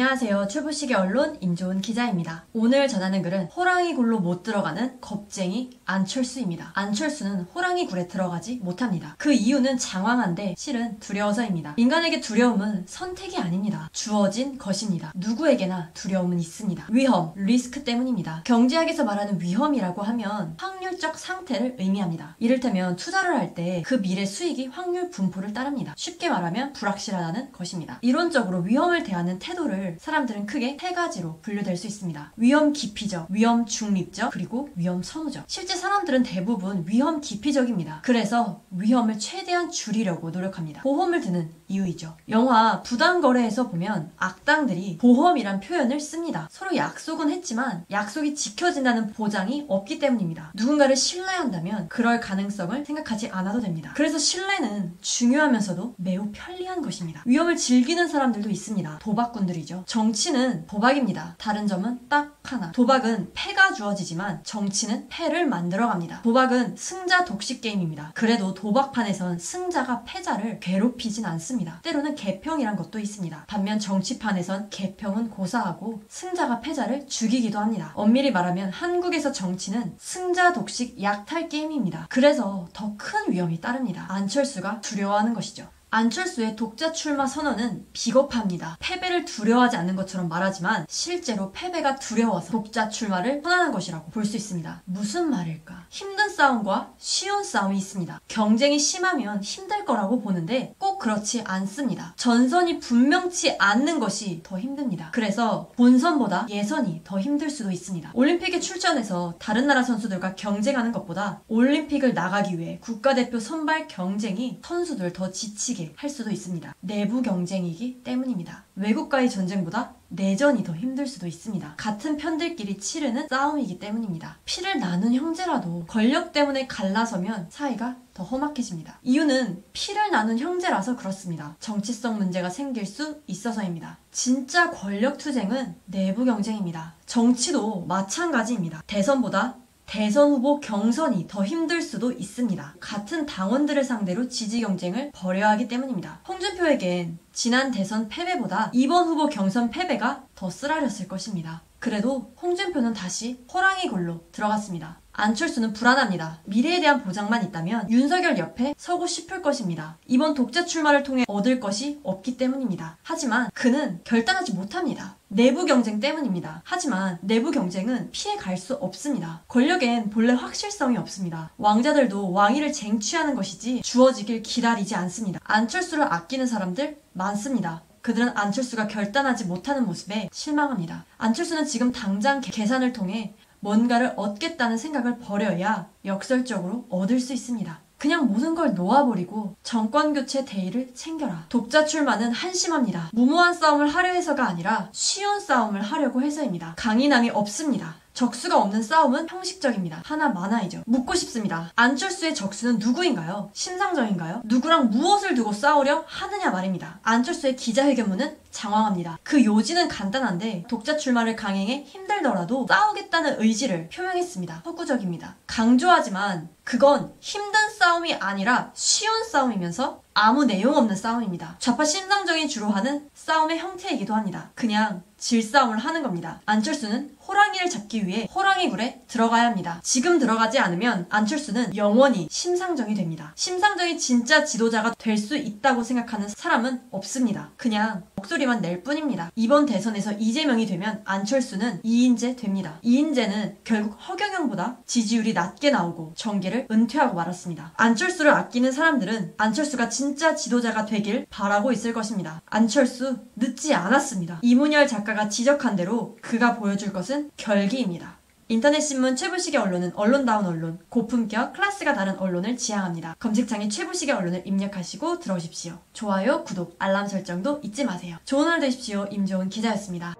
안녕하세요. 출부시계 언론 임조은 기자입니다. 오늘 전하는 글은 호랑이 굴로 못 들어가는 겁쟁이 안철수입니다. 안철수는 호랑이 굴에 들어가지 못합니다. 그 이유는 장황한데 실은 두려워서입니다. 인간에게 두려움은 선택이 아닙니다. 주어진 것입니다. 누구에게나 두려움은 있습니다. 위험, 리스크 때문입니다. 경제학에서 말하는 위험이라고 하면 확률적 상태를 의미합니다. 이를테면 투자를 할 때 그 미래 수익이 확률 분포를 따릅니다. 쉽게 말하면 불확실하다는 것입니다. 이론적으로 위험을 대하는 태도를 사람들은 크게 세 가지로 분류될 수 있습니다. 위험 기피적, 위험 중립적, 그리고 위험 선호적. 실제 사람들은 대부분 위험 기피적입니다. 그래서 위험을 최대한 줄이려고 노력합니다. 보험을 드는 이유이죠. 영화 부당거래에서 보면 악당들이 보험이란 표현을 씁니다. 서로 약속은 했지만 약속이 지켜진다는 보장이 없기 때문입니다. 누군가를 신뢰한다면 그럴 가능성을 생각하지 않아도 됩니다. 그래서 신뢰는 중요하면서도 매우 편리한 것입니다. 위험을 즐기는 사람들도 있습니다. 도박꾼들이죠. 정치는 도박입니다. 다른 점은 딱 하나. 도박은 패가 주어지지만 정치는 패를 만들어갑니다. 도박은 승자 독식 게임입니다. 그래도 도박판에선 승자가 패자를 괴롭히진 않습니다. 때로는 개평이란 것도 있습니다. 반면 정치판에선 개평은 고사하고 승자가 패자를 죽이기도 합니다. 엄밀히 말하면 한국에서 정치는 승자 독식 약탈 게임입니다. 그래서 더 큰 위험이 따릅니다. 안철수가 두려워하는 것이죠. 안철수의 독자 출마 선언은 비겁합니다. 패배를 두려워하지 않는 것처럼 말하지만 실제로 패배가 두려워서 독자 출마를 선언한 것이라고 볼 수 있습니다. 무슨 말일까? 힘든 싸움과 쉬운 싸움이 있습니다. 경쟁이 심하면 힘들 거라고 보는데 꼭 그렇지 않습니다. 전선이 분명치 않는 것이 더 힘듭니다. 그래서 본선보다 예선이 더 힘들 수도 있습니다. 올림픽에 출전해서 다른 나라 선수들과 경쟁하는 것보다 올림픽을 나가기 위해 국가대표 선발 경쟁이 선수들 더 지치게 할 수도 있습니다. 내부 경쟁이기 때문입니다. 외국과의 전쟁보다 내전이 더 힘들 수도 있습니다. 같은 편들끼리 치르는 싸움이기 때문입니다. 피를 나눈 형제라도 권력 때문에 갈라서면 사이가 더 험악해집니다. 이유는 피를 나눈 형제라서 그렇습니다. 정치성 문제가 생길 수 있어서입니다. 진짜 권력 투쟁은 내부 경쟁입니다. 정치도 마찬가지입니다. 대선보다 대선 후보 경선이 더 힘들 수도 있습니다. 같은 당원들을 상대로 지지 경쟁을 벌여야 하기 때문입니다. 홍준표에겐 지난 대선 패배보다 이번 후보 경선 패배가 더 쓰라렸을 것입니다. 그래도 홍준표는 다시 호랑이 굴로 들어갔습니다. 안철수는 불안합니다. 미래에 대한 보장만 있다면 윤석열 옆에 서고 싶을 것입니다. 이번 독자 출마를 통해 얻을 것이 없기 때문입니다. 하지만 그는 결단하지 못합니다. 내부 경쟁 때문입니다. 하지만 내부 경쟁은 피해 갈 수 없습니다. 권력엔 본래 확실성이 없습니다. 왕자들도 왕위를 쟁취하는 것이지 주어지길 기다리지 않습니다. 안철수를 아끼는 사람들 많습니다. 그들은 안철수가 결단하지 못하는 모습에 실망합니다. 안철수는 지금 당장 계산을 통해 뭔가를 얻겠다는 생각을 버려야 역설적으로 얻을 수 있습니다. 그냥 모든 걸 놓아버리고 정권교체 대의를 챙겨라. 독자 출마는 한심합니다. 무모한 싸움을 하려 해서가 아니라 쉬운 싸움을 하려고 해서입니다. 강인함이 없습니다. 적수가 없는 싸움은 형식적입니다. 하나 많아이죠. 묻고 싶습니다. 안철수의 적수는 누구인가요? 심상정인가요? 누구랑 무엇을 두고 싸우려 하느냐 말입니다. 안철수의 기자회견문은 장황합니다. 그 요지는 간단한데 독자 출마를 강행해 힘들더라도 싸우겠다는 의지를 표명했습니다. 허구적입니다. 강조하지만 그건 힘든 싸움이 아니라 쉬운 싸움이면서 아무 내용 없는 싸움입니다. 좌파 심상정이 주로 하는 싸움의 형태이기도 합니다. 그냥 질싸움을 하는 겁니다. 안철수는 호랑이를 잡기 위해 호랑이 굴에 들어가야 합니다. 지금 들어가지 않으면 안철수는 영원히 심상정이 됩니다. 심상정이 진짜 지도자가 될 수 있다고 생각하는 사람은 없습니다. 그냥 목소리만 낼 뿐입니다. 이번 대선에서 이재명이 되면 안철수는 이인재 됩니다. 이인재는 결국 허경영보다 지지율이 낮게 나오고 정계를 은퇴하고 말았습니다. 안철수를 아끼는 사람들은 안철수가 진짜 지도자가 되길 바라고 있을 것입니다. 안철수 늦지 않았습니다. 이문열 작가가 지적한 대로 그가 보여줄 것은 결기입니다. 인터넷신문 최부시계 언론은 언론다운 언론, 고품격, 클래스가 다른 언론을 지향합니다. 검색창에 최부시계 언론을 입력하시고 들어오십시오. 좋아요, 구독, 알람 설정도 잊지 마세요. 좋은 하루 되십시오. 임조은 기자였습니다.